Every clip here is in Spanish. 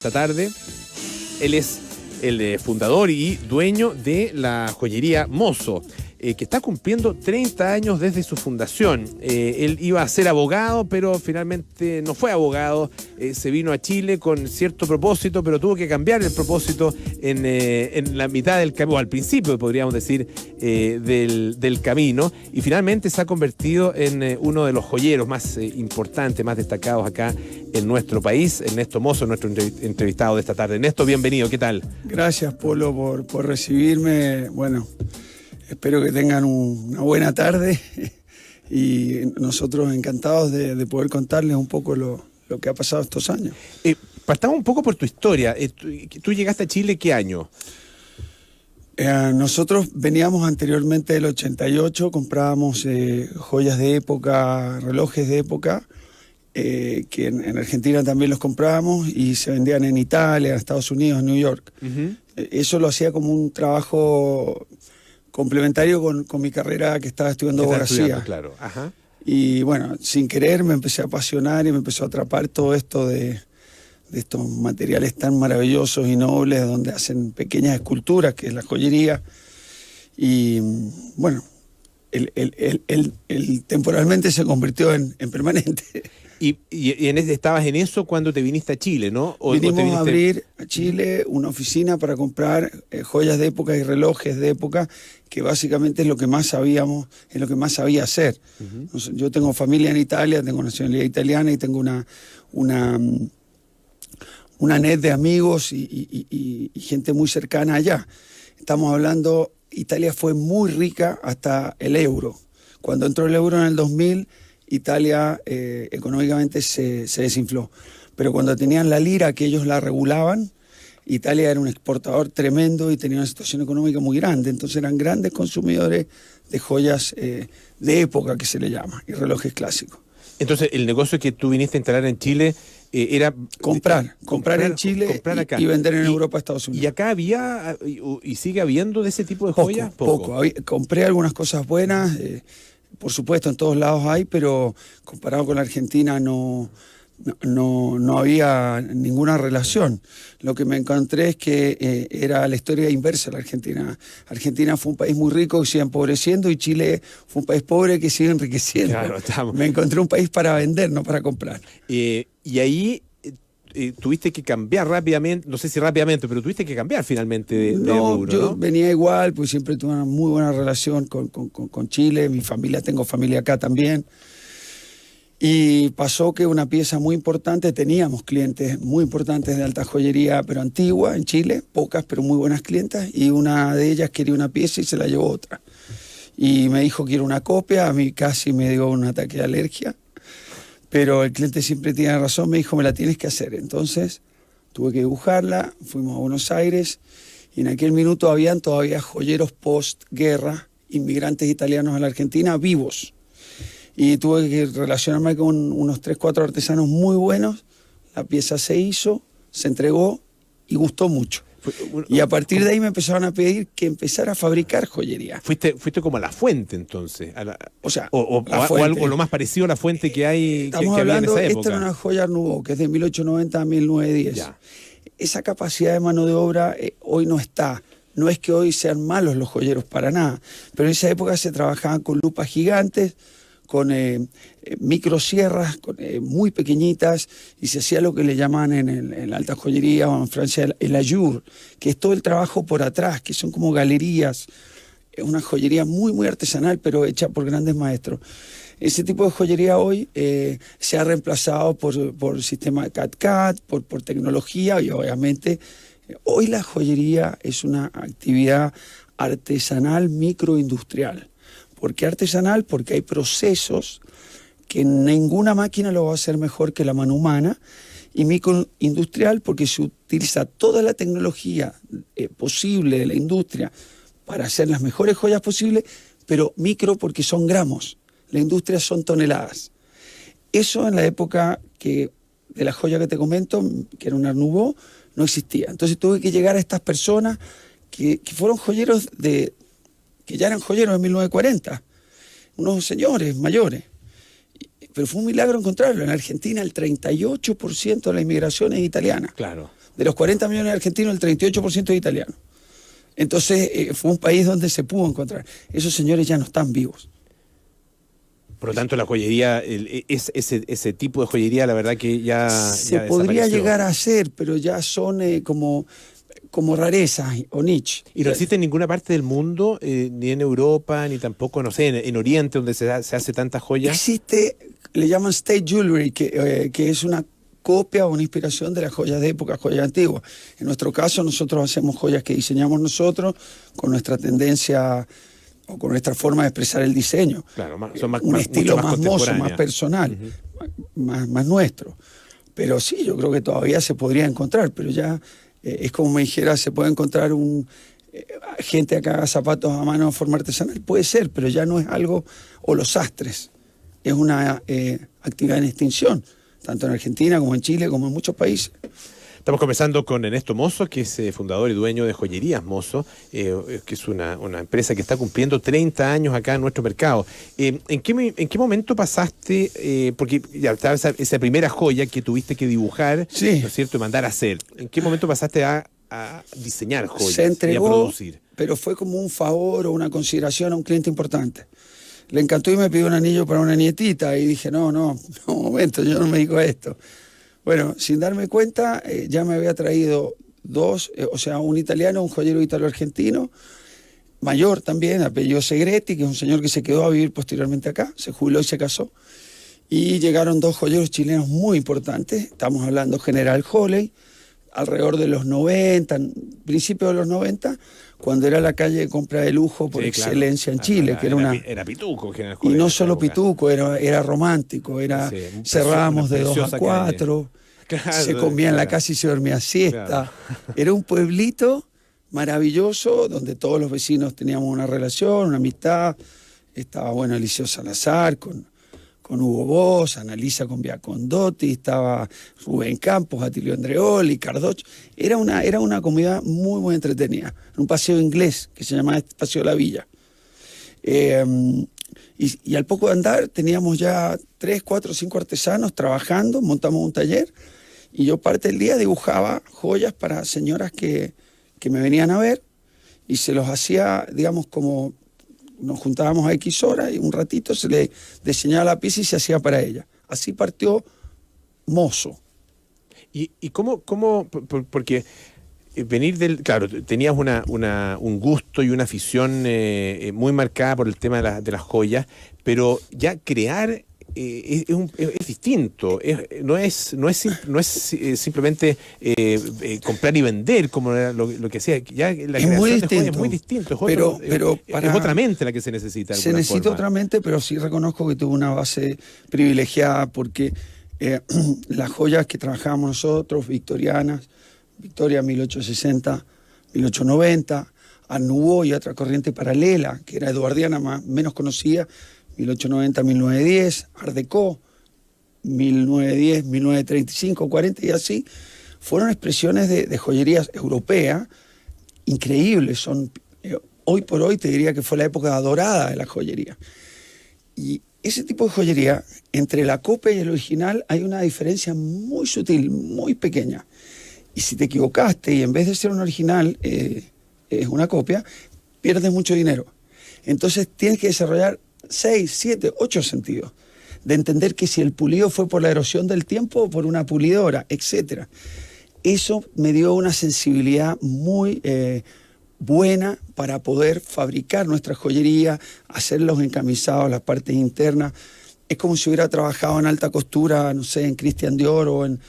Esta tarde. Él es el fundador y dueño de la joyería Mozo, que está cumpliendo 30 años desde su fundación. Él iba a ser abogado, pero finalmente no fue abogado. Se vino a Chile con cierto propósito, pero tuvo que cambiar el propósito en la mitad del camino, al principio, podríamos decir, del camino. Y finalmente se ha convertido en uno de los joyeros más importantes, más destacados acá en nuestro país. Ernesto Mozo, nuestro entrevistado de esta tarde. Ernesto, bienvenido, ¿qué tal? Gracias, Polo, por recibirme. Bueno, espero que tengan una buena tarde y nosotros encantados de poder contarles un poco lo que ha pasado estos años. Partamos un poco por tu historia. ¿Tú llegaste a Chile qué año? Nosotros veníamos anteriormente del 88, comprábamos joyas de época, relojes de época, que en Argentina también los comprábamos y se vendían en Italia, en Estados Unidos, en New York. Uh-huh. Eso lo hacía como un trabajo complementario con mi carrera que estaba estudiando abogacía. Claro. Ajá. Y bueno, sin querer me empecé a apasionar y me empezó a atrapar todo esto de estos materiales tan maravillosos y nobles, donde hacen pequeñas esculturas, que es la joyería. Y bueno, el temporalmente se convirtió en permanente. Y estabas en eso cuando te viniste a Chile, ¿no? Vinimos a abrir a Chile una oficina para comprar joyas de época y relojes de época, que básicamente es lo que más sabíamos, es lo que más sabía hacer. Uh-huh. Yo tengo familia en Italia, tengo nacionalidad italiana y tengo una net de amigos y gente muy cercana allá. Estamos hablando, Italia fue muy rica hasta el euro. Cuando entró el euro en el 2000, Italia económicamente se desinfló. Pero cuando tenían la lira, que ellos la regulaban, Italia era un exportador tremendo y tenía una situación económica muy grande. Entonces eran grandes consumidores de joyas de época, que se le llama, y relojes clásicos. Entonces el negocio que tú viniste a instalar en Chile era comprar en Chile, comprar acá, y vender en Europa, Estados Unidos. ¿Y acá había y sigue habiendo de ese tipo de joyas? Poco. Compré algunas cosas buenas, por supuesto en todos lados hay, pero comparado con la Argentina no había ninguna relación. Lo que me encontré es que era la historia inversa a la Argentina. Argentina fue un país muy rico que sigue empobreciendo y Chile fue un país pobre que sigue enriqueciendo. Claro, me encontré un país para vender, no para comprar. Y ahí tuviste que cambiar rápidamente, no sé si rápidamente, pero tuviste que cambiar finalmente de rubro, yo ¿no? venía igual, pues siempre tuve una muy buena relación con Chile, tengo familia acá también. Y pasó que una pieza muy importante, teníamos clientes muy importantes de alta joyería, pero antigua en Chile, pocas pero muy buenas clientas, y una de ellas quería una pieza y se la llevó otra. Y me dijo quiero una copia, a mí casi me dio un ataque de alergia, pero el cliente siempre tiene razón, me dijo me la tienes que hacer. Entonces tuve que dibujarla, fuimos a Buenos Aires y en aquel minuto habían todavía joyeros postguerra, inmigrantes italianos a la Argentina vivos. Y tuve que relacionarme con unos 3-4 artesanos muy buenos. La pieza se hizo, se entregó y gustó mucho. Y a partir de ahí me empezaron a pedir que empezara a fabricar joyería. Fuiste como a la fuente, entonces. O algo lo más parecido a la fuente que hay. Estamos que hablando, había en esa época. Esta era una joya Art Nouveau, que es de 1890 a 1910. Ya. Esa capacidad de mano de obra hoy no está. No es que hoy sean malos los joyeros, para nada. Pero en esa época se trabajaban con lupas gigantes, con microsierras muy pequeñitas, y se hacía lo que le llaman en la alta joyería o en Francia el ajour, que es todo el trabajo por atrás, que son como galerías, una joyería muy muy artesanal pero hecha por grandes maestros. Ese tipo de joyería hoy se ha reemplazado por sistema de CAD/CAM, por tecnología, y obviamente hoy la joyería es una actividad artesanal microindustrial. ¿Por qué artesanal? Porque hay procesos que ninguna máquina lo va a hacer mejor que la mano humana, y microindustrial porque se utiliza toda la tecnología posible de la industria para hacer las mejores joyas posibles, pero micro porque son gramos, la industria son toneladas. Eso en la época de la joya que te comento, que era un Art Nouveau, no existía. Entonces tuve que llegar a estas personas que fueron joyeros que ya eran joyeros en 1940, unos señores mayores. Pero fue un milagro encontrarlo. En Argentina el 38% de la inmigración es italiana. Claro. De los 40 millones de argentinos, el 38% es italiano. Entonces fue un país donde se pudo encontrar. Esos señores ya no están vivos. Por lo tanto, la joyería, ese tipo de joyería, la verdad que se podría llegar a hacer, pero ya son como rarezas o niche. ¿Y no existe en ninguna parte del mundo, ni en Europa, ni tampoco, no sé, en Oriente, donde se hace tanta joya? Existe, le llaman state jewelry, que es una copia o una inspiración de las joyas de época, joyas antiguas. En nuestro caso, nosotros hacemos joyas que diseñamos nosotros con nuestra tendencia o con nuestra forma de expresar el diseño. Claro, son un estilo más mozo, más personal, uh-huh. más nuestro. Pero sí, yo creo que todavía se podría encontrar, pero ya es como me dijera, se puede encontrar gente que haga zapatos a mano de forma artesanal, puede ser, pero ya no es algo, o los sastres, es una actividad en extinción, tanto en Argentina como en Chile, como en muchos países. Estamos conversando con Ernesto Mosso, que es fundador y dueño de Joyerías Mosso, que es una empresa que está cumpliendo 30 años acá en nuestro mercado. ¿En qué momento pasaste, porque ya estaba esa primera joya que tuviste que dibujar, sí, ¿no es cierto?, y mandar a hacer? ¿En qué momento pasaste a diseñar joyas? Se entregó, y a producir? Pero fue como un favor o una consideración a un cliente importante. Le encantó y me pidió un anillo para una nietita, y dije, no, un momento, yo no me dedico a esto. Bueno, sin darme cuenta, ya me había traído dos, un italiano, un joyero italo-argentino, mayor también, apellido Segretti, que es un señor que se quedó a vivir posteriormente acá, se jubiló y se casó. Y llegaron dos joyeros chilenos muy importantes, estamos hablando General Holley, alrededor de los 90, principios de los 90, cuando era la calle de compra de lujo por excelencia en Chile, que era pituco, General Holley. Y no solo pituco, era romántico, cerrábamos de 2 a 4, claro, se comía en la casa y se dormía siesta. Claro. Era un pueblito maravilloso donde todos los vecinos teníamos una relación, una amistad. Estaba, Eliseo Salazar con Hugo Boss, Annalisa con Via Condotti, estaba Rubén Campos, Atilio Andreoli, Cardoch. Era una comunidad muy, muy entretenida. Un paseo inglés que se llamaba Paseo La Villa. Y al poco de andar teníamos ya 3, 4, 5 artesanos trabajando, montamos un taller y yo parte del día dibujaba joyas para señoras que me venían a ver y se los hacía, digamos, como nos juntábamos a X horas y un ratito se le diseñaba la pieza y se hacía para ella. Así partió Mosso. ¿Y cómo porque venir claro, tenías un gusto y una afición muy marcada por el tema de las joyas, pero ya crear es distinto, no es simplemente comprar y vender como era lo que hacía, ya la creación muy de distinto, joyas es muy distinto, es otra mente la que se necesita. Se necesita otra mente, pero sí reconozco que tuve una base privilegiada porque las joyas que trabajábamos nosotros, victorianas, Victoria 1860, 1890, Art Nouveau y otra corriente paralela, que era eduardiana menos conocida, 1890-1910, Art Deco, 1910, 1935, 40 y así, fueron expresiones de joyerías europeas increíbles. Hoy por hoy te diría que fue la época dorada de la joyería. Y ese tipo de joyería, entre la copia y el original, hay una diferencia muy sutil, muy pequeña. Y si te equivocaste y en vez de ser un original es una copia, pierdes mucho dinero. Entonces tienes que desarrollar 6, 7, 8 sentidos de entender que si el pulido fue por la erosión del tiempo o por una pulidora, etc. Eso me dio una sensibilidad muy buena para poder fabricar nuestra joyería, hacer los encamisados, las partes internas. Es como si hubiera trabajado en alta costura, no sé, en Christian Dior o en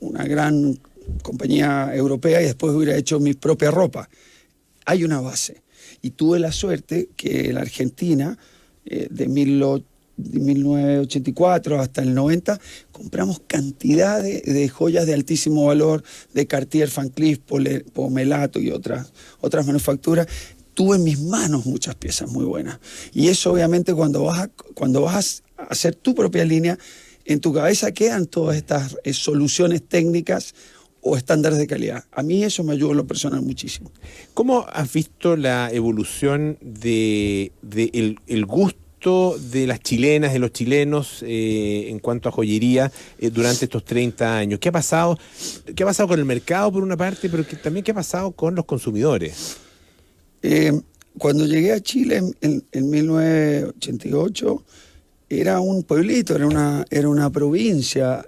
una gran compañía europea y después hubiera hecho mi propia ropa. Hay una base. Y tuve la suerte que la Argentina, de 1984 hasta el 90, compramos cantidad de joyas de altísimo valor, de Cartier, Van Cleef, Pomelato y otras manufacturas. Tuve en mis manos muchas piezas muy buenas. Y eso obviamente cuando vas a hacer tu propia línea, en tu cabeza quedan todas estas soluciones técnicas o estándares de calidad. A mí eso me ayudó en lo personal muchísimo. ¿Cómo has visto la evolución del gusto crecimiento de las chilenas, de los chilenos en cuanto a joyería durante estos 30 años? ¿Qué ha pasado? ¿Qué ha pasado con el mercado por una parte, pero también qué ha pasado con los consumidores? Cuando llegué a Chile en 1988, era un pueblito, era una provincia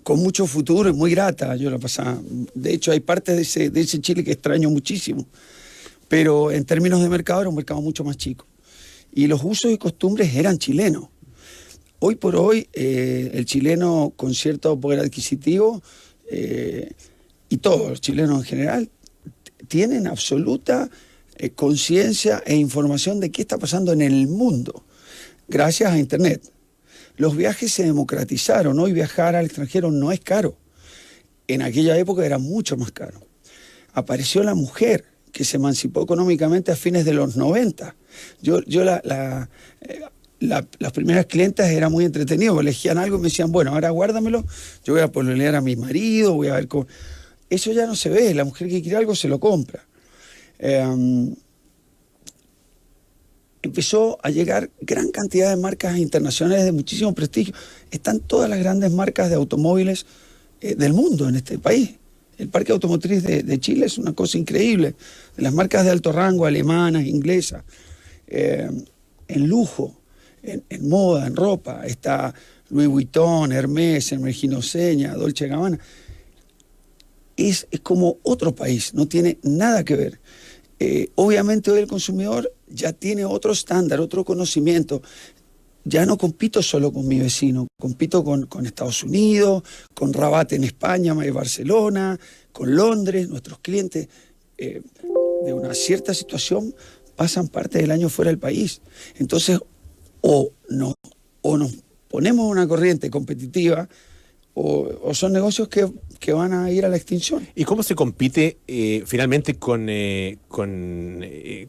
con mucho futuro y muy grata. Yo la pasaba. De hecho, hay partes de ese Chile que extraño muchísimo. Pero en términos de mercado era un mercado mucho más chico. Y los usos y costumbres eran chilenos. Hoy por hoy, el chileno con cierto poder adquisitivo, y todos los chilenos en general, tienen absoluta conciencia e información de qué está pasando en el mundo, gracias a Internet. Los viajes se democratizaron. Hoy viajar al extranjero no es caro. En aquella época era mucho más caro. Apareció la mujer, que se emancipó económicamente a fines de los 90. Las primeras clientas era muy entretenido, elegían algo y me decían, bueno, ahora guárdamelo, yo voy a pololear a mi marido, voy a ver cómo... Eso ya no se ve, la mujer que quiere algo se lo compra. Empezó a llegar gran cantidad de marcas internacionales de muchísimo prestigio. Están todas las grandes marcas de automóviles del mundo en este país. El parque automotriz de Chile es una cosa increíble. De las marcas de alto rango, alemanas, inglesas, en lujo, en moda, en ropa, está Louis Vuitton, Hermès, Hermesino Seña, Dolce & Gabbana. Es como otro país, no tiene nada que ver. Obviamente hoy el consumidor ya tiene otro estándar, otro conocimiento. Ya no compito solo con mi vecino, compito con Estados Unidos, con Rabat en España, Barcelona, con Londres. Nuestros clientes de una cierta situación pasan parte del año fuera del país. Entonces, o nos ponemos una corriente competitiva o son negocios que van a ir a la extinción. ¿Y cómo se compite finalmente con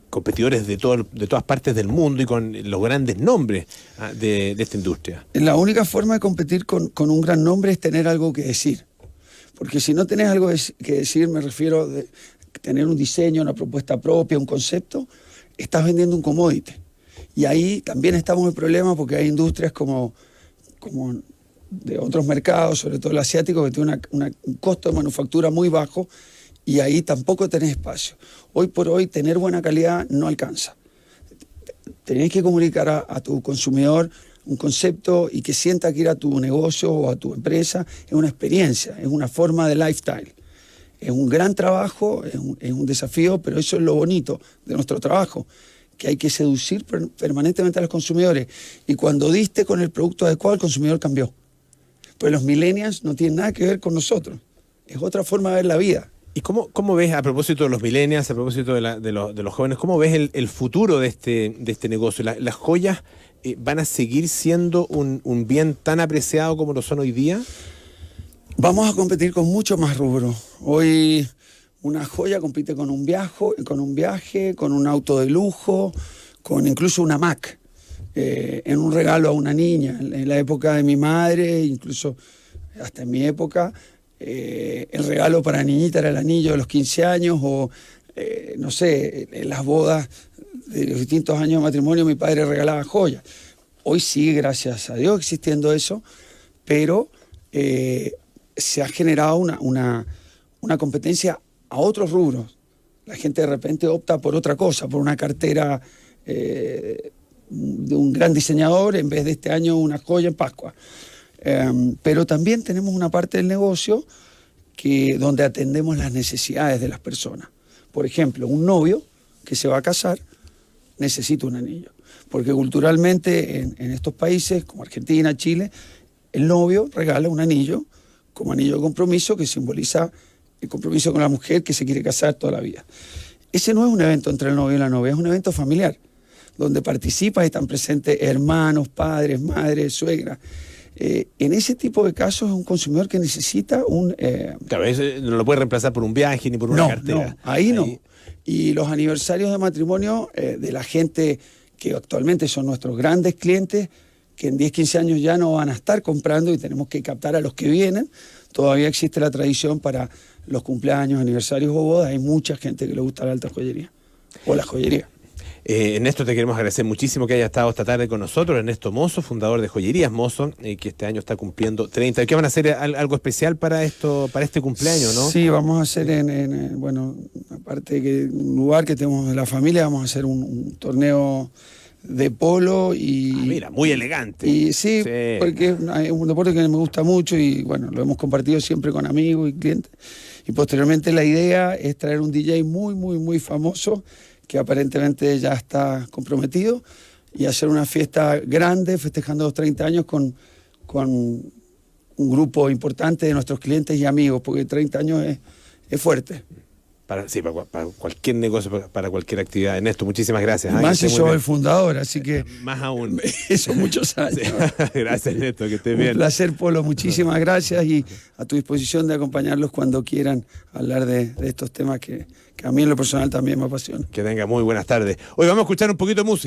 competidores de todas partes del mundo y con los grandes nombres de esta industria? La única forma de competir con un gran nombre es tener algo que decir. Porque si no tenés algo que decir, me refiero a tener un diseño, una propuesta propia, un concepto, estás vendiendo un commodity. Y ahí también estamos en problema porque hay industrias como de otros mercados, sobre todo el asiático, que tiene un costo de manufactura muy bajo y ahí tampoco tenés espacio. Hoy por hoy tener buena calidad no alcanza. Tenés que comunicar a tu consumidor un concepto y que sienta que ir a tu negocio o a tu empresa es una experiencia, es una forma de lifestyle. Es un gran trabajo, es un desafío, pero eso es lo bonito de nuestro trabajo, que hay que seducir permanentemente a los consumidores. Y cuando diste con el producto adecuado, el consumidor cambió. Pues los millennials no tienen nada que ver con nosotros. Es otra forma de ver la vida. ¿Y cómo ves, a propósito de los millennials, a propósito de los jóvenes, cómo ves el futuro de este negocio? ¿Las joyas van a seguir siendo un bien tan apreciado como lo son hoy día? Vamos a competir con mucho más rubro. Hoy una joya compite con un viaje, con un auto de lujo, con incluso una Mac. En un regalo a una niña. En la época de mi madre, incluso hasta en mi época, el regalo para niñita era el anillo de los 15 años o, no sé, en las bodas de los distintos años de matrimonio mi padre regalaba joyas. Hoy sigue, gracias a Dios, existiendo eso, pero se ha generado una competencia a otros rubros. La gente de repente opta por otra cosa, por una cartera de un gran diseñador en vez de este año una joya en Pascua. Pero también tenemos una parte del negocio donde atendemos las necesidades de las personas. Por ejemplo, un novio que se va a casar necesita un anillo, porque culturalmente en estos países como Argentina, Chile, el novio regala un anillo como anillo de compromiso que simboliza el compromiso con la mujer que se quiere casar toda la vida. Ese no es un evento entre el novio y la novia, es un evento familiar, donde participan y están presentes hermanos, padres, madres, suegras. En ese tipo de casos es un consumidor que necesita un... Claro, no lo puede reemplazar por un viaje ni por una cartera. No, ahí no. Y los aniversarios de matrimonio de la gente que actualmente son nuestros grandes clientes, que en 10, 15 años ya no van a estar comprando y tenemos que captar a los que vienen. Todavía existe la tradición para los cumpleaños, aniversarios o bodas. Hay mucha gente que le gusta la alta joyería o la joyería. Ernesto, te queremos agradecer muchísimo que hayas estado esta tarde con nosotros. Ernesto Mozo, fundador de Joyerías Mozo, que este año está cumpliendo 30. ¿Qué van a hacer algo especial para este cumpleaños, no? Sí, vamos a hacer bueno, aparte de que un lugar que tenemos de la familia, vamos a hacer un torneo de polo y... mira, muy elegante. Y sí, porque es un deporte que me gusta mucho y bueno, lo hemos compartido siempre con amigos y clientes. Y posteriormente la idea es traer un DJ muy famoso que aparentemente ya está comprometido y hacer una fiesta grande festejando los 30 años con un grupo importante de nuestros clientes y amigos, porque 30 años es fuerte. Para cualquier negocio, para cualquier actividad. Ernesto, muchísimas gracias. Más si soy el fundador, así que... Más aún. Eso, muchos años. Sí. Gracias, Ernesto, que estés bien. Un placer, Polo. Muchísimas gracias y a tu disposición de acompañarlos cuando quieran hablar de estos temas que a mí en lo personal también me apasionan. Que tenga muy buenas tardes. Hoy vamos a escuchar un poquito de música.